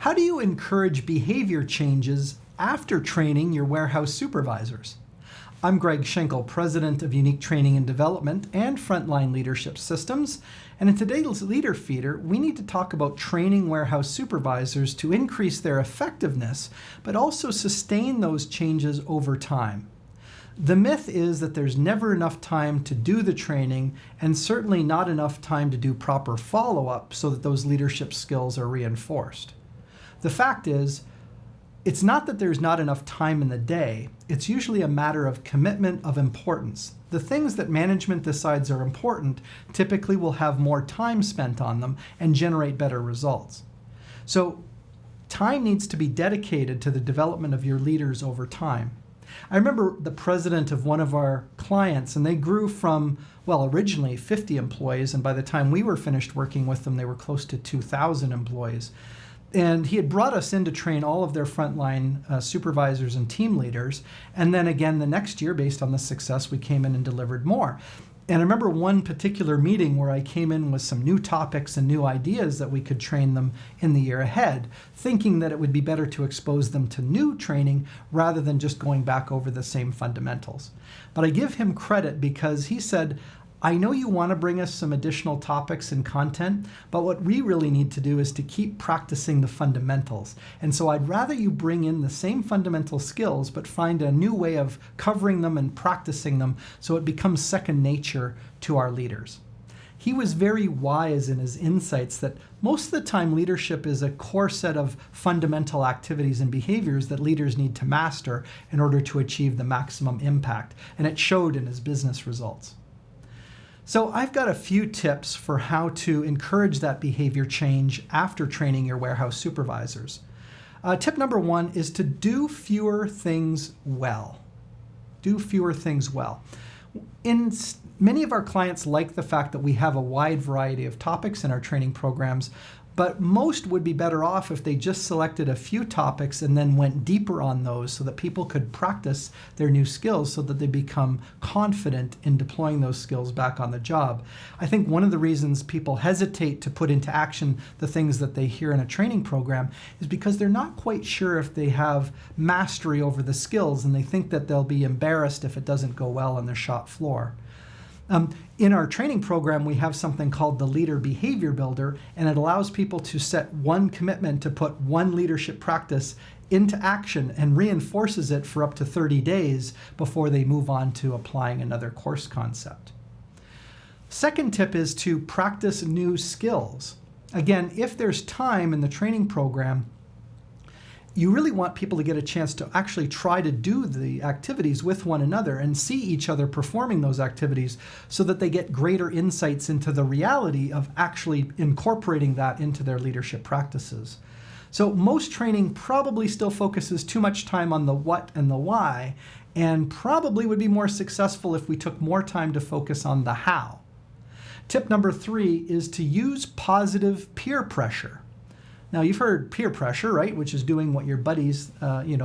How do you encourage behavior changes after training your warehouse supervisors? I'm Greg Schenkel, President of Unique Training and Development and Frontline Leadership Systems. And in today's Leader Feeder, we need to talk about training warehouse supervisors to increase their effectiveness, but also sustain those changes over time. The myth is that there's never enough time to do the training and certainly not enough time to do proper follow-up so that those leadership skills are reinforced. The fact is, it's not that there's not enough time in the day, it's usually a matter of commitment of importance. The things that management decides are important typically will have more time spent on them and generate better results. So time needs to be dedicated to the development of your leaders over time. I remember the president of one of our clients, and they grew from, originally 50 employees, and by the time we were finished working with them, they were close to 2,000 employees. And he had brought us in to train all of their frontline supervisors and team leaders. And then again, the next year, based on the success, we came in and delivered more. And I remember one particular meeting where I came in with some new topics and new ideas that we could train them in the year ahead, thinking that it would be better to expose them to new training rather than just going back over the same fundamentals. But I give him credit because he said, I know you want to bring us some additional topics and content, but what we really need to do is to keep practicing the fundamentals. And so I'd rather you bring in the same fundamental skills, but find a new way of covering them and practicing them so it becomes second nature to our leaders. He was very wise in his insights that most of the time leadership is a core set of fundamental activities and behaviors that leaders need to master in order to achieve the maximum impact. And it showed in his business results. So I've got a few tips for how to encourage that behavior change after training your warehouse supervisors. Tip number one is to do fewer things well. Do fewer things well. Many of our clients like the fact that we have a wide variety of topics in our training programs, but most would be better off if they just selected a few topics and then went deeper on those so that people could practice their new skills so that they become confident in deploying those skills back on the job. I think one of the reasons people hesitate to put into action the things that they hear in a training program is because they're not quite sure if they have mastery over the skills, and they think that they'll be embarrassed if it doesn't go well on the shop floor. In our training program, we have something called the Leader Behavior Builder, and it allows people to set one commitment to put one leadership practice into action and reinforces it for up to 30 days before they move on to applying another course concept. Second tip is to practice new skills. Again, if there's time in the training program, you really want people to get a chance to actually try to do the activities with one another and see each other performing those activities so that they get greater insights into the reality of actually incorporating that into their leadership practices. So most training probably still focuses too much time on the what and the why, and probably would be more successful if we took more time to focus on the how. Tip number 3 is to use positive peer pressure. Now, you've heard peer pressure, right, which is doing what your buddies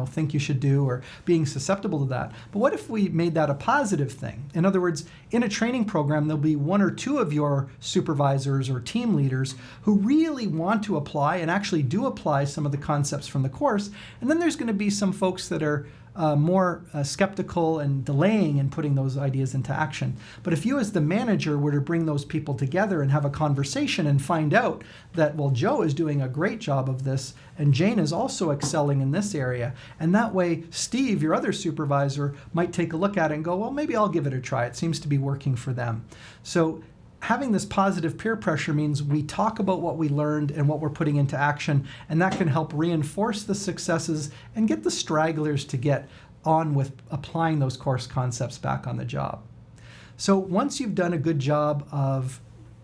think you should do or being susceptible to that. But what if we made that a positive thing? In other words, in a training program, there'll be one or two of your supervisors or team leaders who really want to apply and actually do apply some of the concepts from the course. And then there's going to be some folks that are more skeptical and delaying in putting those ideas into action. But if you as the manager were to bring those people together and have a conversation and find out that, Joe is doing a great job of this and Jane is also excelling in this area, and that way Steve, your other supervisor, might take a look at it and go, maybe I'll give it a try. It seems to be working for them. So having this positive peer pressure means we talk about what we learned and what we're putting into action, and that can help reinforce the successes and get the stragglers to get on with applying those course concepts back on the job. So once you've done a good job of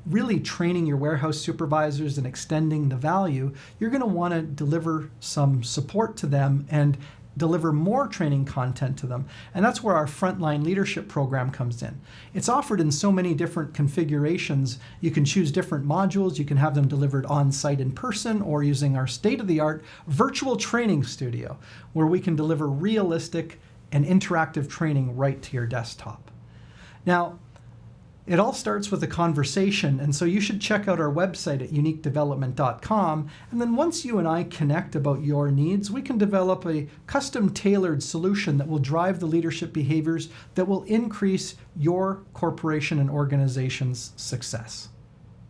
really training your warehouse supervisors and extending the value, you're going to want to deliver some support to them and deliver more training content to them. And that's where our Frontline Leadership Program comes in. It's offered in so many different configurations. You can choose different modules. You can have them delivered on-site in person or using our state-of-the-art virtual training studio, where we can deliver realistic and interactive training right to your desktop. Now, It all starts with a conversation, and so you should check out our website at uniquedevelopment.com, and then once you and I connect about your needs, we can develop a custom-tailored solution that will drive the leadership behaviors that will increase your corporation and organization's success.